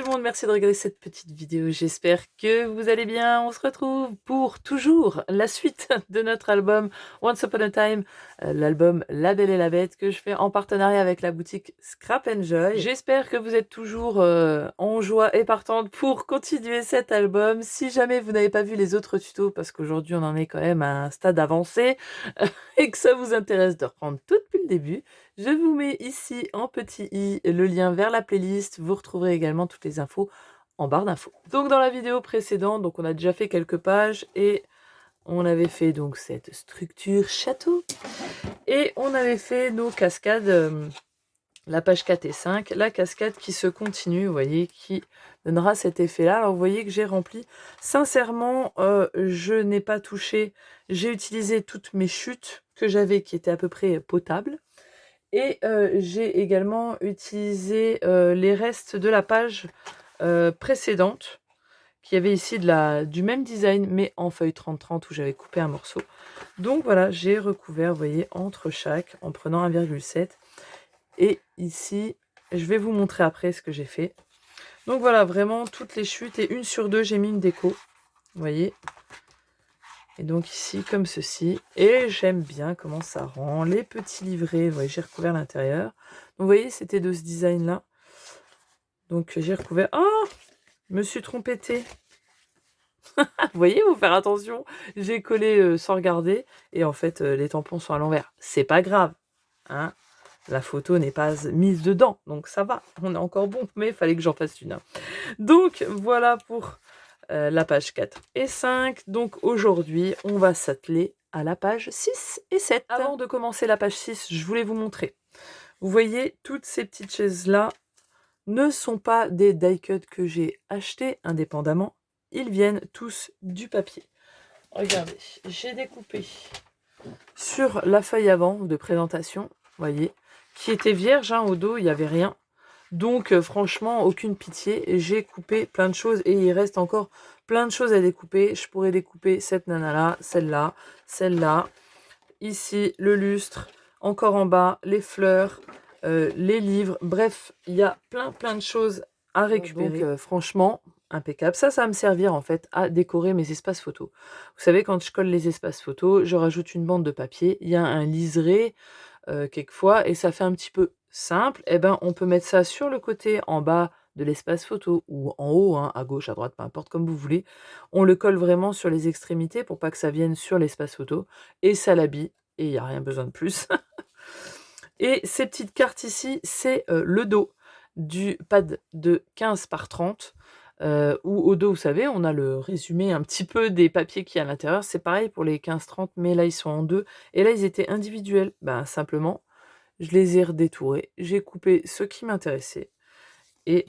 le monde, merci de regarder cette petite vidéo, j'espère que vous allez bien. On se retrouve pour toujours la suite de notre album Once Upon a Time, l'album La Belle et la Bête que je fais en partenariat avec la boutique Scrap Joy. J'espère que vous êtes toujours en joie et partante pour continuer cet album. Si jamais vous n'avez pas vu les autres tutos, parce qu'aujourd'hui on en est quand même à un stade avancé, et que ça vous intéresse de reprendre tout depuis le début, je vous mets ici en petit i le lien vers la playlist. Vous retrouverez également toutes les infos en barre d'infos. Donc dans la vidéo précédente, donc on a déjà fait quelques pages et on avait fait donc cette structure château et on avait fait nos cascades, la page 4 et 5, la cascade qui se continue, vous voyez, qui donnera cet effet-là. Alors vous voyez que j'ai rempli. Sincèrement, je n'ai pas touché. J'ai utilisé toutes mes chutes que j'avais qui étaient à peu près potables. Et j'ai également utilisé les restes de la page précédente, qui avait ici du même design, mais en feuille 30-30 où j'avais coupé un morceau. Donc voilà, j'ai recouvert, vous voyez, entre chaque, en prenant 1,7. Et ici, je vais vous montrer après ce que j'ai fait. Donc voilà, vraiment toutes les chutes, et 1 sur 2, j'ai mis une déco, vous voyez. Et donc ici, comme ceci. Et j'aime bien comment ça rend. Les petits livrets, vous voyez, j'ai recouvert l'intérieur. Donc vous voyez, c'était de ce design-là. Donc j'ai recouvert... Oh, je me suis trompée. Vous voyez, il faut faire attention. J'ai collé sans regarder. Et en fait, les tampons sont à l'envers. C'est pas grave. Hein, la photo n'est pas mise dedans. Donc ça va. On est encore bon. Mais il fallait que j'en fasse une. Donc voilà pour... la page 4 et 5. Donc aujourd'hui, on va s'atteler à la page 6 et 7. Avant de commencer la page 6, je voulais vous montrer. Vous voyez, toutes ces petites chaises-là ne sont pas des die cuts que j'ai achetés indépendamment. Ils viennent tous du papier. Regardez, j'ai découpé sur la feuille avant de présentation, vous voyez, qui était vierge, hein, au dos, il n'y avait rien. Donc franchement, aucune pitié, j'ai coupé plein de choses et il reste encore plein de choses à découper. Je pourrais découper cette nana-là, celle-là, ici le lustre, encore en bas, les fleurs, les livres, bref, il y a plein de choses à récupérer. Donc franchement, impeccable. Ça va me servir en fait à décorer mes espaces photos. Vous savez, quand je colle les espaces photos, je rajoute une bande de papier, il y a un liseré quelquefois, et ça fait un petit peu simple. Et ben on peut mettre ça sur le côté en bas de l'espace photo ou en haut, hein, à gauche, à droite, peu importe, comme vous voulez. On le colle vraiment sur les extrémités pour pas que ça vienne sur l'espace photo, et ça l'habille, et il n'y a rien besoin de plus. Et ces petites cartes ici, c'est le dos du pad de 15 par 30, où au dos, vous savez, on a le résumé un petit peu des papiers qu'il y a à l'intérieur. C'est pareil pour les 15-30, mais là, ils sont en deux. Et là, ils étaient individuels. Ben, simplement, je les ai redétourés. J'ai coupé ceux qui m'intéressaient. Et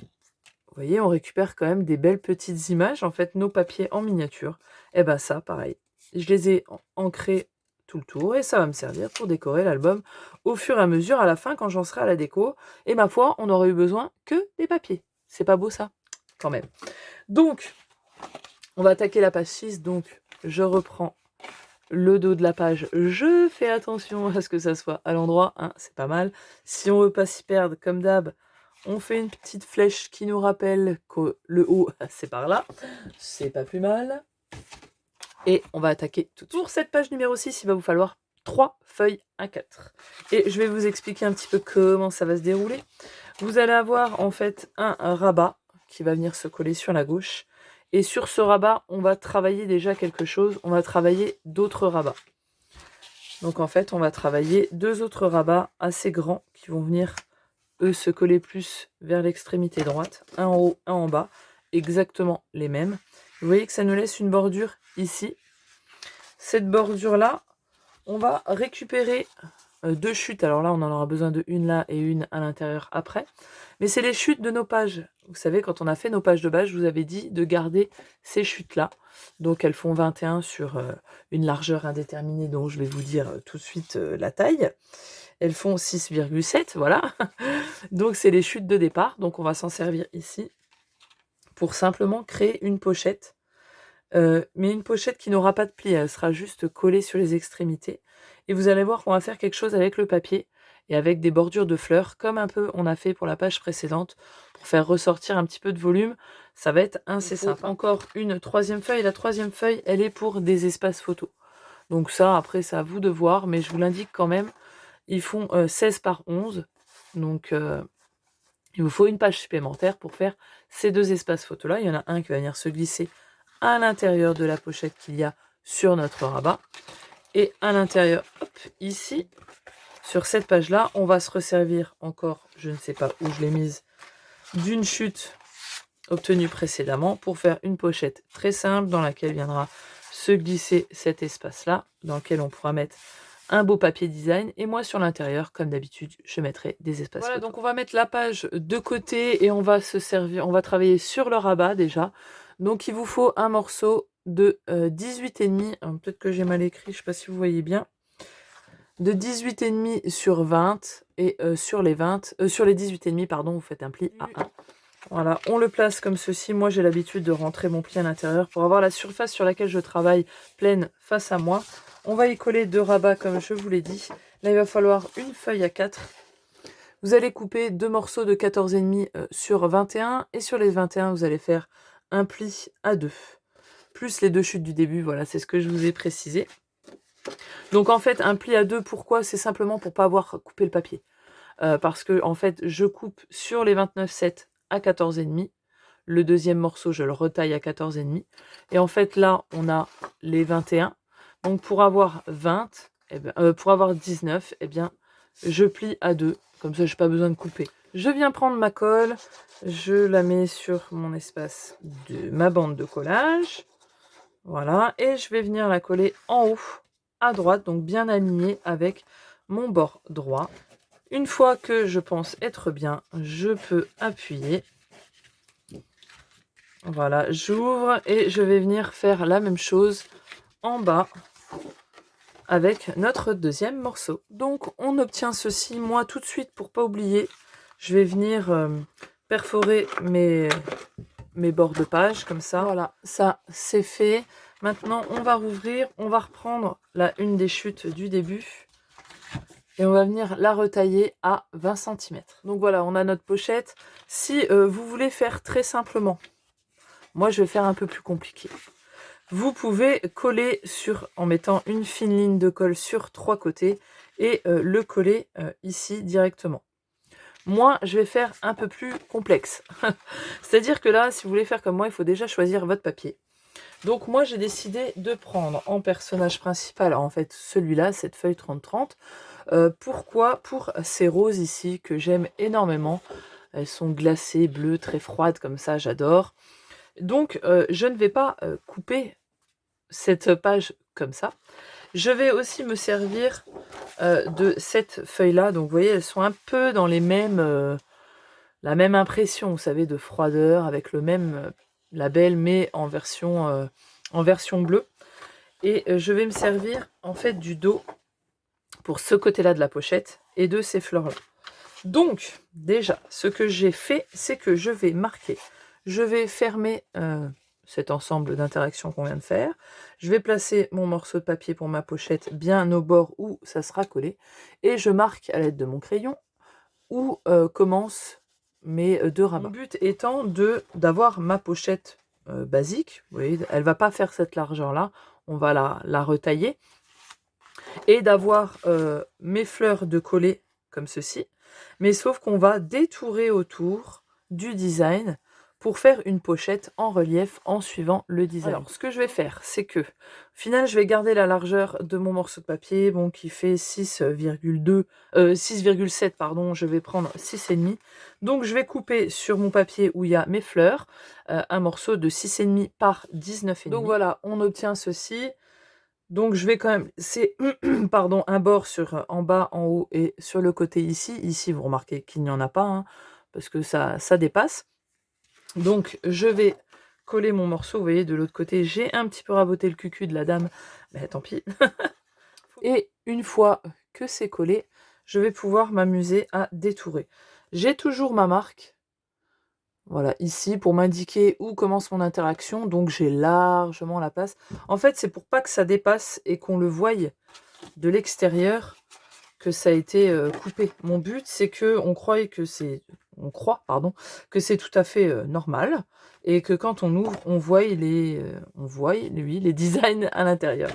vous voyez, on récupère quand même des belles petites images, en fait, nos papiers en miniature. Et ben ça, pareil. Je les ai ancrés tout le tour et ça va me servir pour décorer l'album au fur et à mesure, à la fin, quand j'en serai à la déco. Et ma foi, on n'aurait eu besoin que des papiers. C'est pas beau ça? Quand même. Donc, on va attaquer la page 6. Donc, je reprends le dos de la page. Je fais attention à ce que ça soit à l'endroit, hein, c'est pas mal. Si on veut pas s'y perdre, comme d'hab, on fait une petite flèche qui nous rappelle que le haut, c'est par là. C'est pas plus mal. Et on va attaquer tout de suite. Pour cette page numéro 6, il va vous falloir 3 feuilles A4. Et je vais vous expliquer un petit peu comment ça va se dérouler. Vous allez avoir en fait un rabat qui va venir se coller sur la gauche. Et sur ce rabat, on va travailler déjà quelque chose. On va travailler d'autres rabats. Donc en fait, on va travailler 2 autres rabats assez grands qui vont venir, eux, se coller plus vers l'extrémité droite. Un en haut, un en bas. Exactement les mêmes. Vous voyez que ça nous laisse une bordure ici. Cette bordure-là, on va récupérer 2 chutes. Alors là, on en aura besoin de une là et une à l'intérieur après. Mais c'est les chutes de nos pages. Vous savez, quand on a fait nos pages de base, je vous avais dit de garder ces chutes-là. Donc elles font 21 sur une largeur indéterminée dont je vais vous dire tout de suite la taille. Elles font 6,7, voilà. Donc c'est les chutes de départ. Donc on va s'en servir ici pour simplement créer une pochette. Mais une pochette qui n'aura pas de pli, elle sera juste collée sur les extrémités. Et vous allez voir qu'on va faire quelque chose avec le papier. et avec des bordures de fleurs, comme un peu on a fait pour la page précédente, pour faire ressortir un petit peu de volume. Ça va être assez sympa. Encore une troisième feuille. La troisième feuille, elle est pour des espaces photos. Donc ça, après, c'est à vous de voir, mais je vous l'indique quand même. Ils font 16 par 11. Donc, il vous faut une page supplémentaire pour faire ces deux espaces photos-là. Il y en a un qui va venir se glisser à l'intérieur de la pochette qu'il y a sur notre rabat. Et à l'intérieur, hop, ici, sur cette page-là, on va se resservir encore, je ne sais pas où je l'ai mise, d'une chute obtenue précédemment pour faire une pochette très simple dans laquelle viendra se glisser cet espace-là, dans lequel on pourra mettre un beau papier design. Et moi, sur l'intérieur, comme d'habitude, je mettrai des espaces photos. Voilà, donc on va mettre la page de côté et on va se servir, on va travailler sur le rabat déjà. Donc il vous faut un morceau de 18,5, peut-être que j'ai mal écrit, je ne sais pas si vous voyez bien, de 18,5 sur 20, et sur les 18,5, pardon, vous faites un pli à 1. Voilà, on le place comme ceci. Moi, j'ai l'habitude de rentrer mon pli à l'intérieur pour avoir la surface sur laquelle je travaille pleine face à moi. On va y coller 2 rabats comme je vous l'ai dit. Là, il va falloir une feuille à 4. Vous allez couper 2 morceaux de 14,5 sur 21. Et sur les 21, vous allez faire un pli à 2. Plus les 2 chutes du début, voilà, c'est ce que je vous ai précisé. Donc en fait, un pli à 2, pourquoi? C'est simplement pour ne pas avoir coupé le papier. Parce que en fait, je coupe sur les 29,7 à 14,5. Le deuxième morceau, je le retaille à 14,5. Et en fait, là, on a les 21. Donc pour avoir 20, pour avoir 19, eh bien, je plie à 2. Comme ça, je n'ai pas besoin de couper. Je viens prendre ma colle. Je la mets sur mon espace de ma bande de collage. Voilà. Et je vais venir la coller en haut, à droite. Donc bien alignée avec mon bord droit. Une fois que je pense être bien, je peux appuyer. Voilà, j'ouvre et je vais venir faire la même chose en bas avec notre deuxième morceau. Donc on obtient ceci. Moi tout de suite, pour pas oublier, je vais venir perforer mes bords de page comme ça. Voilà, ça c'est fait. Maintenant on va rouvrir, on va reprendre une des chutes du début. Et on va venir la retailler à 20 cm. Donc voilà, on a notre pochette. Si vous voulez faire très simplement, moi je vais faire un peu plus compliqué. Vous pouvez coller en mettant une fine ligne de colle sur 3 côtés et le coller ici directement. Moi, je vais faire un peu plus complexe. C'est-à-dire que là, si vous voulez faire comme moi, il faut déjà choisir votre papier. Donc moi, j'ai décidé de prendre en personnage principal, en fait, celui-là, cette feuille 30-30. Pourquoi? Pour ces roses ici que j'aime énormément. Elles sont glacées, bleues, très froides comme ça, j'adore. Donc je ne vais pas couper cette page comme ça. Je vais aussi me servir de cette feuille-là. Donc vous voyez, elles sont un peu dans les mêmes, la même impression, vous savez, de froideur, avec le même label, mais en version bleue. Et je vais me servir en fait du dos pour ce côté-là de la pochette et de ces fleurs-là. Donc, déjà, ce que j'ai fait, c'est que je vais marquer. Je vais fermer cet ensemble d'interactions qu'on vient de faire. Je vais placer mon morceau de papier pour ma pochette bien au bord où ça sera collé. Et je marque à l'aide de mon crayon où commencent mes 2 rabats. Mon but étant d'avoir ma pochette basique. Vous voyez, elle ne va pas faire cette largeur-là. On va la retailler. Et d'avoir mes fleurs de coller comme ceci, mais sauf qu'on va détourer autour du design pour faire une pochette en relief en suivant le design. Alors, ce que je vais faire, c'est que, au final, je vais garder la largeur de mon morceau de papier, bon, qui fait 6,7, pardon, je vais prendre 6,5. Donc, je vais couper sur mon papier où il y a mes fleurs, un morceau de 6,5 par 19,5. Donc voilà, on obtient ceci. Donc je vais quand même, c'est pardon, un bord en bas, en haut et sur le côté ici. Ici, vous remarquez qu'il n'y en a pas, hein, parce que ça dépasse. Donc je vais coller mon morceau, vous voyez, de l'autre côté. J'ai un petit peu raboté le cucu de la dame, mais tant pis. Et une fois que c'est collé, je vais pouvoir m'amuser à détourer. J'ai toujours ma marque. Voilà, ici, pour m'indiquer où commence mon interaction, donc j'ai largement la place. En fait, c'est pour pas que ça dépasse et qu'on le voie de l'extérieur. que ça a été coupé. Mon but, c'est que on croit que c'est tout à fait normal et que quand on ouvre, on voit les designs à l'intérieur.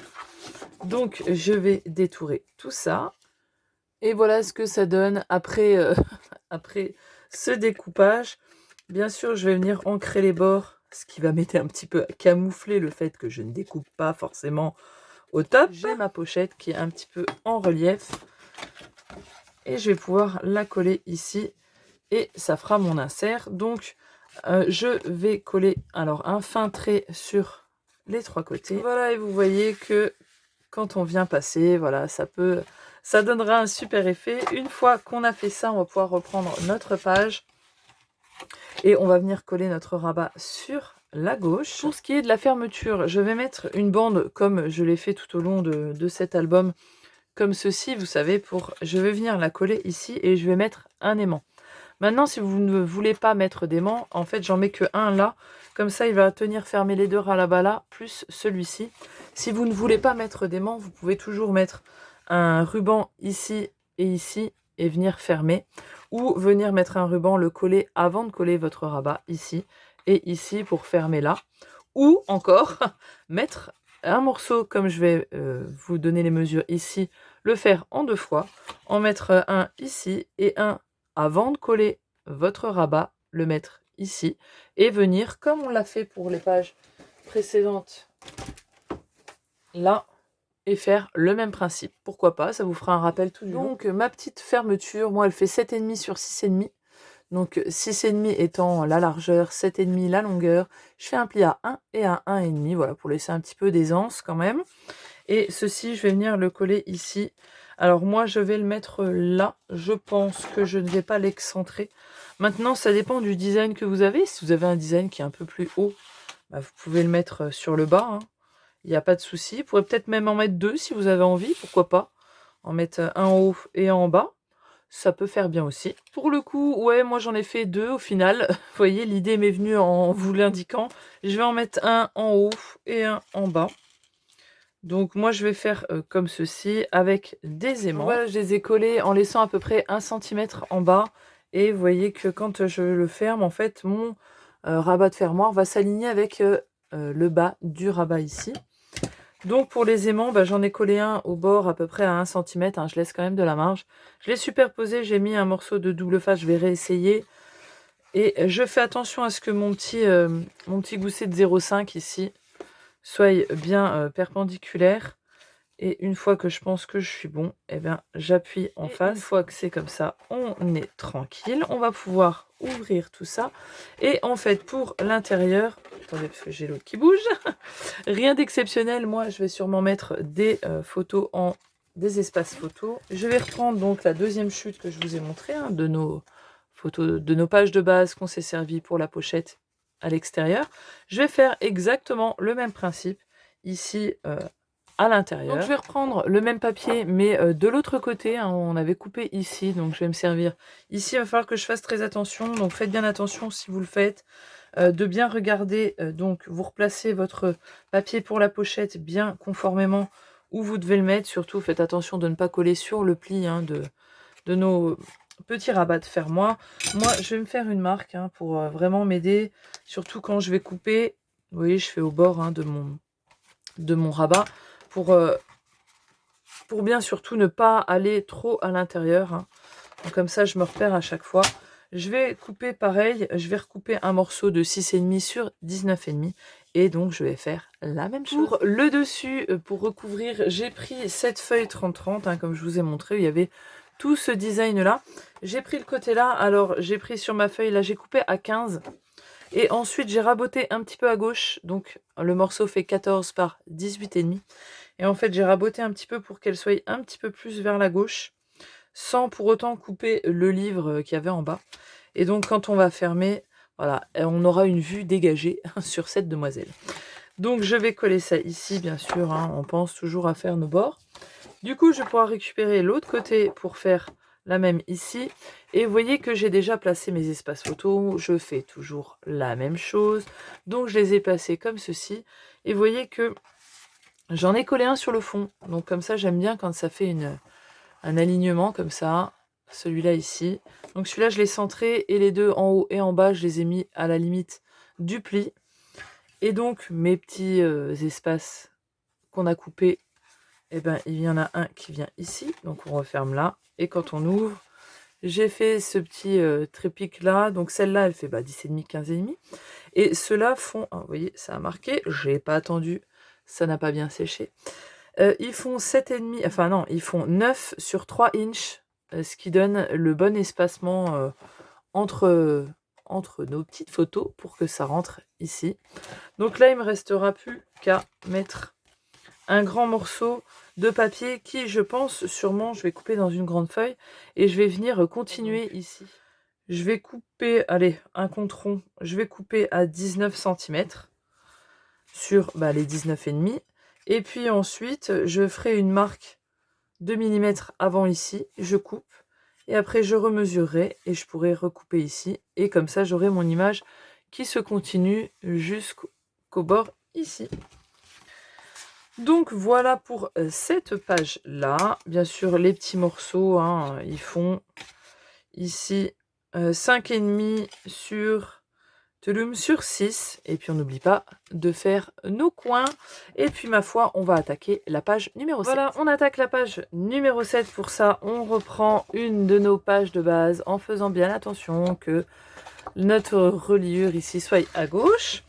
Donc, je vais détourer tout ça. Et voilà ce que ça donne après, après ce découpage. Bien sûr, je vais venir ancrer les bords, ce qui va m'aider un petit peu à camoufler le fait que je ne découpe pas forcément au top. J'ai ma pochette qui est un petit peu en relief. Et je vais pouvoir la coller ici. Et ça fera mon insert. Donc, je vais coller alors un fin trait sur les 3 côtés. Voilà, et vous voyez que quand on vient passer, voilà, ça donnera un super effet. Une fois qu'on a fait ça, on va pouvoir reprendre notre page et on va venir coller notre rabat sur la gauche. Pour ce qui est de la fermeture, je vais mettre une bande comme je l'ai fait tout au long de cet album, comme ceci, vous savez, je vais venir la coller ici et je vais mettre un aimant. Maintenant, si vous ne voulez pas mettre d'aimant, en fait, j'en mets que un là. Comme ça, il va tenir fermé les deux rabat là, plus celui-ci. Si vous ne voulez pas mettre d'aimant, vous pouvez toujours mettre un ruban ici et venir fermer. Ou venir mettre un ruban, le coller avant de coller votre rabat ici et ici pour fermer là. Ou encore, mettre un morceau, comme je vais vous donner les mesures ici, le faire en 2 fois, en mettre un ici et un avant de coller votre rabat, le mettre ici et venir, comme on l'a fait pour les pages précédentes, là, et faire le même principe. Pourquoi pas, ça vous fera un rappel tout du long. Donc ma petite fermeture, moi elle fait 7,5 sur 6,5. Donc 6,5 étant la largeur, 7,5 la longueur. Je fais un pli à 1 et à 1,5, voilà, pour laisser un petit peu d'aisance quand même. Et ceci, je vais venir le coller ici. Alors moi, je vais le mettre là. Je pense que je ne vais pas l'excentrer. Maintenant, ça dépend du design que vous avez. Si vous avez un design qui est un peu plus haut, bah, vous pouvez le mettre sur le bas, hein. Il n'y a pas de souci. Vous pourrez peut-être même en mettre 2 si vous avez envie. Pourquoi pas en mettre un en haut et un en bas. Ça peut faire bien aussi. Pour le coup, ouais, moi j'en ai fait 2 au final. Vous voyez, l'idée m'est venue en vous l'indiquant. Je vais en mettre un en haut et un en bas. Donc moi je vais faire comme ceci avec des aimants. Voilà, je les ai collés en laissant à peu près 1 cm en bas. Et vous voyez que quand je le ferme, en fait, mon rabat de fermoir va s'aligner avec le bas du rabat ici. Donc pour les aimants, bah, j'en ai collé un au bord à peu près à 1 cm, hein, je laisse quand même de la marge. Je l'ai superposé, j'ai mis un morceau de double face, je vais réessayer. Et je fais attention à ce que mon petit gousset de 0,5 ici soit bien perpendiculaire. Et une fois que je pense que je suis bon, eh bien, j'appuie en face. Une fois que c'est comme ça, on est tranquille. On va pouvoir ouvrir tout ça. Et en fait, pour l'intérieur, attendez parce que j'ai l'autre qui bouge. Rien d'exceptionnel. Moi, je vais sûrement mettre des photos en des espaces photos. Je vais reprendre donc la deuxième chute que je vous ai montrée, hein, de nos photos, de nos pages de base qu'on s'est servi pour la pochette à l'extérieur. Je vais faire exactement le même principe ici à l'intérieur. Donc je vais reprendre le même papier mais de l'autre côté, hein, on avait coupé ici, donc je vais me servir ici. Il va falloir que je fasse très attention, donc faites bien attention si vous le faites, de bien regarder, donc vous replacez votre papier pour la pochette bien conformément où vous devez le mettre. Surtout faites attention de ne pas coller sur le pli, hein, de nos petits rabats de fermoir. Moi je vais me faire une marque, hein, pour vraiment m'aider, surtout quand je vais couper. Vous voyez, je fais au bord, hein, de mon rabat pour bien surtout ne pas aller trop à l'intérieur, hein. Donc comme ça je me repère à chaque fois. Je vais couper pareil, je vais recouper un morceau de 6,5 sur 19,5 et donc je vais faire la même chose. Pour le dessus, pour recouvrir, j'ai pris cette feuille 30-30, hein, comme je vous ai montré, il y avait tout ce design là. J'ai pris le côté là, alors j'ai pris sur ma feuille là, j'ai coupé à 15 et ensuite j'ai raboté un petit peu à gauche, donc le morceau fait 14 par 18,5. Et en fait, j'ai raboté un petit peu pour qu'elle soit un petit peu plus vers la gauche, sans pour autant couper le livre qu'il y avait en bas. Et donc, quand on va fermer, voilà, on aura une vue dégagée sur cette demoiselle. Donc, je vais coller ça ici, bien sûr, hein, on pense toujours à faire nos bords. Du coup, je vais pouvoir récupérer l'autre côté pour faire la même ici. Et vous voyez que j'ai déjà placé mes espaces photos. Je fais toujours la même chose. Donc, je les ai placés comme ceci. Et vous voyez que j'en ai collé un sur le fond, donc comme ça j'aime bien quand ça fait un alignement comme ça, celui-là ici. Donc celui-là, je l'ai centré et les deux en haut et en bas, je les ai mis à la limite du pli. Et donc, mes petits espaces qu'on a coupés, eh ben, il y en a un qui vient ici. Donc, on referme là. Et quand on ouvre, j'ai fait ce petit trépic là. Donc, celle-là, elle fait 10,5, 15,5. Et ceux-là font... vous voyez, ça a marqué. J'ai pas attendu. Ça n'a pas bien séché. Ils font 7,5... Enfin, non, ils font 9 sur 3 inches. Ce qui donne le bon espacement entre nos petites photos pour que ça rentre ici. Donc là, il me restera plus qu'à mettre un grand morceau de papier qui, je pense, sûrement, je vais couper dans une grande feuille et je vais venir continuer ici. Je vais couper, allez, un compte rond, je vais couper à 19 cm sur les 19,5. Et puis ensuite, je ferai une marque de millimètres avant ici, je coupe. Et après, je remesurerai et je pourrai recouper ici. Et comme ça, j'aurai mon image qui se continue jusqu'au bord ici. Donc, voilà pour cette page-là. Bien sûr, les petits morceaux, ils font ici 5,5 sur 6. Et puis, on n'oublie pas de faire nos coins. Et puis, ma foi, on va attaquer la page numéro 7. Voilà, on attaque la page numéro 7. Pour ça, on reprend une de nos pages de base en faisant bien attention que notre reliure ici soit à gauche.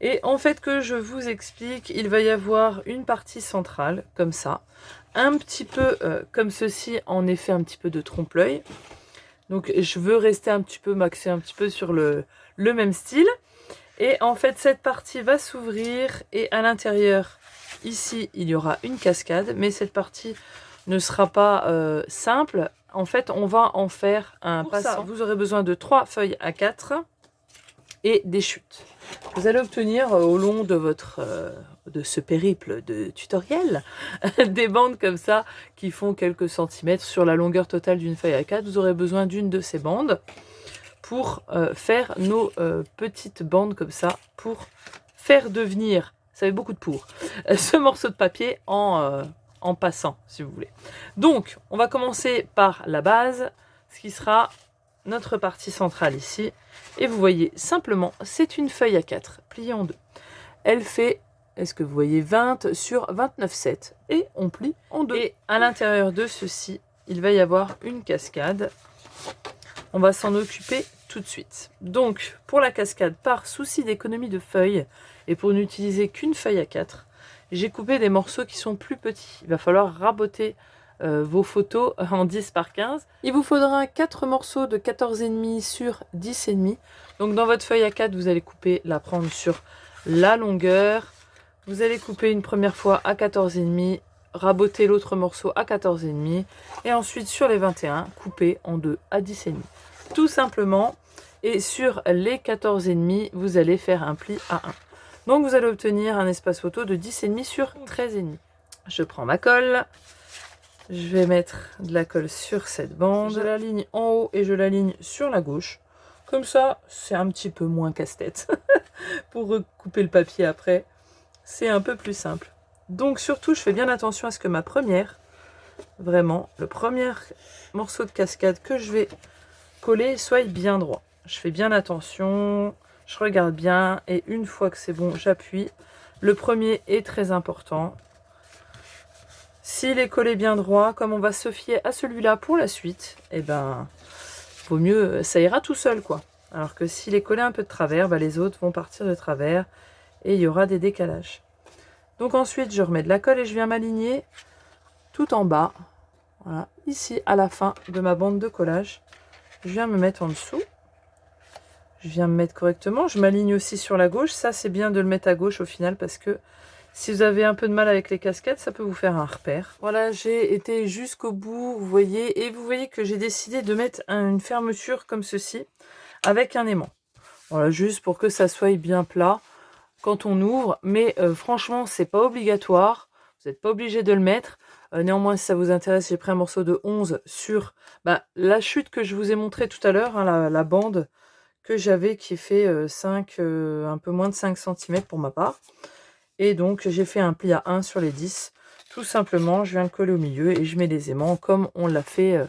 Et en fait, que je vous explique, il va y avoir une partie centrale, comme ça. Un petit peu comme ceci, en effet, un petit peu de trompe-l'œil. Donc, je veux rester un petit peu, m'axer un petit peu sur le même style. Et en fait, cette partie va s'ouvrir et à l'intérieur, ici, il y aura une cascade. Mais cette partie ne sera pas simple. En fait, on va en faire un passant. Ça, vous aurez besoin de 3 feuilles A4 et des chutes. Vous allez obtenir au long de de ce périple de tutoriel des bandes comme ça qui font quelques centimètres sur la longueur totale d'une feuille A4. Vous aurez besoin d'une de ces bandes pour faire nos petites bandes comme ça, pour faire devenir, ça fait beaucoup de pour, ce morceau de papier en passant, si vous voulez. Donc, on va commencer par la base, ce qui sera notre partie centrale ici. Et vous voyez, simplement, c'est une feuille A4 pliée en deux. Elle fait, est-ce que vous voyez, 20 sur 29,7. Et on plie en deux. Et à l'intérieur de ceci, il va y avoir une cascade. On va s'en occuper tout de suite. Donc, pour la cascade, par souci d'économie de feuilles, et pour n'utiliser qu'une feuille A4, j'ai coupé des morceaux qui sont plus petits. Il va falloir raboter vos photos en 10 par 15. Il vous faudra 4 morceaux de 14,5 sur 10,5. Donc dans votre feuille A4, vous allez la prendre sur la longueur. Vous allez couper une première fois à 14,5, raboter l'autre morceau à 14,5 et ensuite sur les 21, couper en deux à 10,5. Tout simplement. Et sur les 14,5, vous allez faire un pli à 1. Donc vous allez obtenir un espace photo de 10,5 sur 13,5. Je prends ma colle. Je vais mettre de la colle sur cette bande. Je l'aligne en haut et je l'aligne sur la gauche. Comme ça, c'est un petit peu moins casse-tête. Pour recouper le papier après, c'est un peu plus simple. Donc surtout, je fais bien attention à ce que ma première, vraiment, le premier morceau de cascade que je vais coller soit bien droit. Je fais bien attention, je regarde bien et une fois que c'est bon, j'appuie. Le premier est très important. S'il est collé bien droit, comme on va se fier à celui-là pour la suite, eh ben, vaut mieux, ça ira tout seul, quoi. Alors que s'il est collé un peu de travers, les autres vont partir de travers et il y aura des décalages. Donc ensuite, je remets de la colle et je viens m'aligner tout en bas. Voilà, ici, à la fin de ma bande de collage. Je viens me mettre en dessous. Je viens me mettre correctement. Je m'aligne aussi sur la gauche. Ça, c'est bien de le mettre à gauche au final parce que si vous avez un peu de mal avec les casquettes, ça peut vous faire un repère. Voilà, j'ai été jusqu'au bout, vous voyez. Et vous voyez que j'ai décidé de mettre une fermeture comme ceci, avec un aimant. Voilà, juste pour que ça soit bien plat quand on ouvre. Mais franchement, c'est pas obligatoire. Vous n'êtes pas obligé de le mettre. Néanmoins, si ça vous intéresse, j'ai pris un morceau de 11 sur la chute que je vous ai montré tout à l'heure, la bande que j'avais qui fait un peu moins de 5 cm pour ma part. Et donc, j'ai fait un pli à 1 sur les 10, tout simplement, je viens le coller au milieu et je mets des aimants comme on l'a fait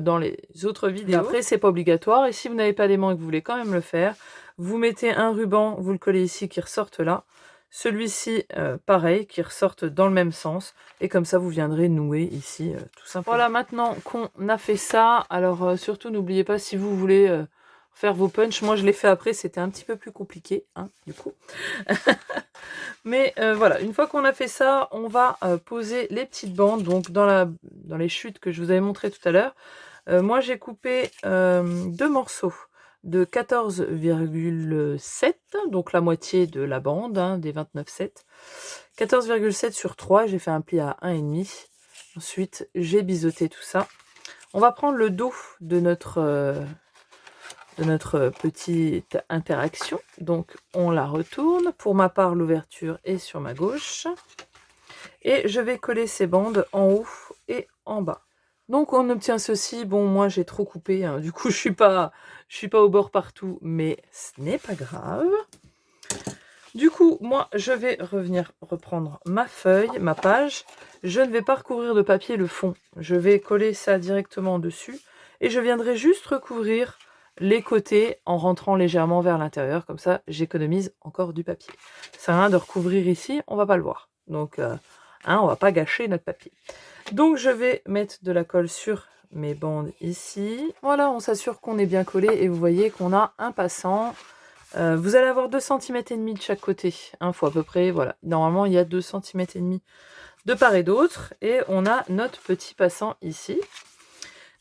dans les autres vidéos. Après, c'est pas obligatoire et si vous n'avez pas d'aimants et que vous voulez quand même le faire, vous mettez un ruban, vous le collez ici qui ressorte là. Celui-ci, pareil, qui ressorte dans le même sens. Et comme ça, vous viendrez nouer ici, tout simplement. Voilà, maintenant qu'on a fait ça, alors surtout n'oubliez pas si vous voulez faire vos punchs. Moi, je l'ai fait après, c'était un petit peu plus compliqué, hein, du coup. Mais voilà, une fois qu'on a fait ça, on va poser les petites bandes. Donc dans les chutes que je vous avais montré tout à l'heure, moi j'ai coupé 2 morceaux de 14,7, donc la moitié de la bande, hein, des 29,7. 14,7 sur 3, j'ai fait un pli à 1,5. Ensuite, j'ai biseauté tout ça. On va prendre le dos de notre petite interaction. Donc, on la retourne. Pour ma part, l'ouverture est sur ma gauche. Et je vais coller ces bandes en haut et en bas. Donc on obtient ceci. Bon, moi j'ai trop coupé, hein. Du coup je suis pas au bord partout, mais ce n'est pas grave. Du coup, moi je vais reprendre ma feuille, ma page. Je ne vais pas recouvrir de papier le fond. Je vais coller ça directement dessus. Et je viendrai juste recouvrir les côtés en rentrant légèrement vers l'intérieur. Comme ça, j'économise encore du papier. Ça sert à rien de recouvrir ici, on va pas le voir. Donc, on va pas gâcher notre papier. Donc je vais mettre de la colle sur mes bandes ici. Voilà, on s'assure qu'on est bien collé et vous voyez qu'on a un passant. Vous allez avoir 2,5 cm de chaque côté. Il faut à peu près, voilà. Normalement, il y a 2,5 cm de part et d'autre. Et on a notre petit passant ici.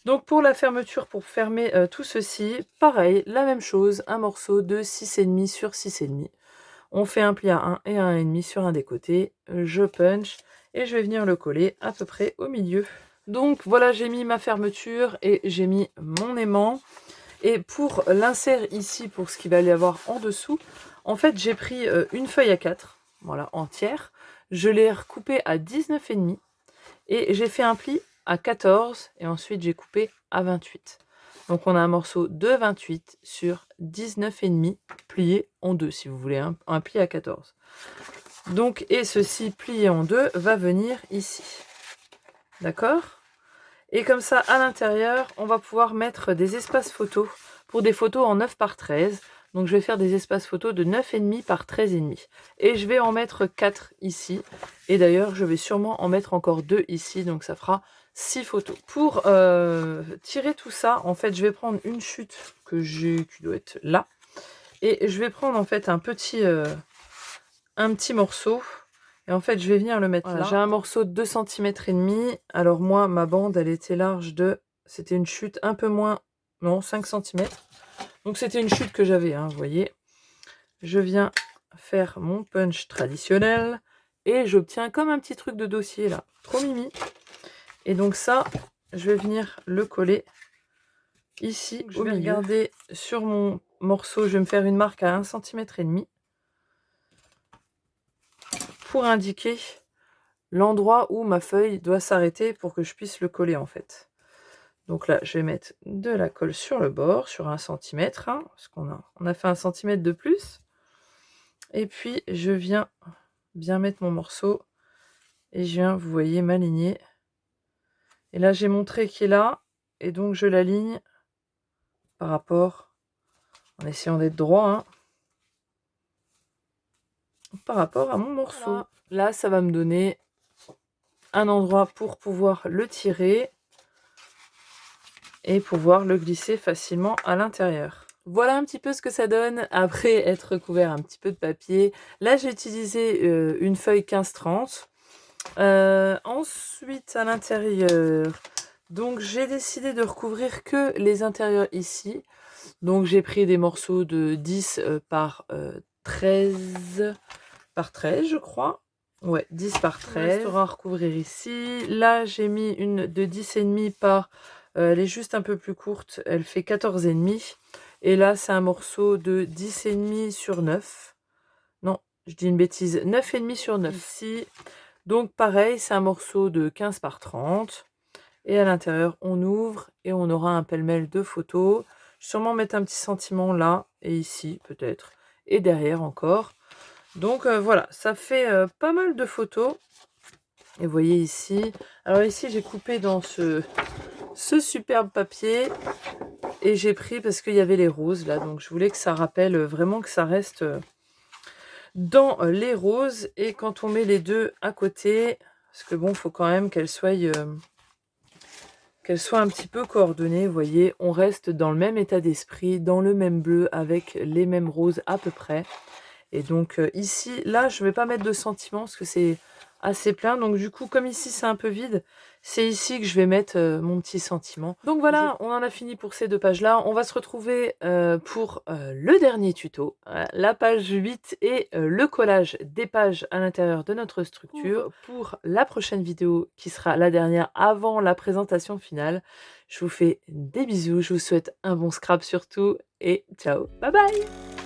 Donc pour la fermeture, pour fermer tout ceci, pareil, la même chose. Un morceau de 6,5 sur 6,5. On fait un pli à 1 et 1,5 sur un des côtés. Je punch et je vais venir le coller à peu près au milieu. Donc voilà, j'ai mis ma fermeture et j'ai mis mon aimant. Et pour l'insert ici, pour ce qu'il va y avoir en dessous, en fait j'ai pris une feuille A4, voilà, entière. Je l'ai recoupée à 19,5 et j'ai fait un pli à 14 et ensuite j'ai coupé à 28. Donc on a un morceau de 28 sur 19,5 plié en deux, si vous voulez, un pli à 14. Donc, et ceci plié en deux va venir ici. D'accord? Et comme ça, à l'intérieur, on va pouvoir mettre des espaces photos pour des photos en 9 par 13. Donc je vais faire des espaces photos de 9,5 par 13,5. Et je vais en mettre 4 ici. Et d'ailleurs, je vais sûrement en mettre encore 2 ici. Donc ça fera 6 photos. Pour tirer tout ça, en fait, je vais prendre une chute qui doit être là. Et je vais prendre en fait un petit morceau. Et en fait, je vais venir le mettre là. J'ai un morceau de 2,5 cm. Alors moi, ma bande, elle était large de... C'était une chute un peu moins... Non, 5 cm. Donc c'était une chute que j'avais, hein, vous voyez. Je viens faire mon punch traditionnel. Et j'obtiens comme un petit truc de dossier là. Trop mimi. Et donc ça, je vais venir le coller ici. Je vais regarder sur mon morceau. Je vais me faire une marque à 1,5 cm. Pour indiquer l'endroit où ma feuille doit s'arrêter pour que je puisse le coller en fait. Donc là, je vais mettre de la colle sur le bord, sur 1 cm, hein, parce qu'on a fait 1 cm de plus. Et puis, je viens bien mettre mon morceau et je viens, vous voyez, m'aligner. Et là, j'ai mon trait qui est là, et donc je l'aligne par rapport, en essayant d'être droit, hein, par rapport à mon morceau. Voilà. Là, ça va me donner un endroit pour pouvoir le tirer et pouvoir le glisser facilement à l'intérieur. Voilà un petit peu ce que ça donne après être recouvert un petit peu de papier. Là, j'ai utilisé une feuille 15-30. Ensuite, à l'intérieur, donc j'ai décidé de recouvrir que les intérieurs ici. Donc j'ai pris des morceaux de 10 par 13 par 13, je crois. Ouais, 10 par 13. Il restera à recouvrir ici. Là, j'ai mis une de 10,5 par... elle est juste un peu plus courte. Elle fait 14,5. Et là, c'est un morceau de 10,5 sur 9. Non, je dis une bêtise. 9,5 sur 9. Ici. Donc pareil, c'est un morceau de 15 par 30. Et à l'intérieur, on ouvre et on aura un pêle-mêle de photos. Je vais sûrement mettre un petit sentiment là et ici peut-être. Et derrière encore. Donc voilà, ça fait pas mal de photos. Et vous voyez ici, alors ici j'ai coupé dans ce superbe papier et j'ai pris parce qu'il y avait les roses là, donc je voulais que ça rappelle vraiment que ça reste dans les roses. Et quand on met les deux à côté, parce que bon, faut quand même qu'elles soient un petit peu coordonnées, vous voyez, on reste dans le même état d'esprit, dans le même bleu, avec les mêmes roses à peu près. Et donc ici, là, je vais pas mettre de sentiments parce que c'est assez plein. Donc du coup, comme ici c'est un peu vide, c'est ici que je vais mettre mon petit sentiment. Donc voilà, on en a fini pour ces deux pages-là. On va se retrouver pour le dernier tuto, la page 8 et le collage des pages à l'intérieur de notre structure pour la prochaine vidéo qui sera la dernière avant la présentation finale. Je vous fais des bisous, je vous souhaite un bon scrap surtout et ciao, bye bye!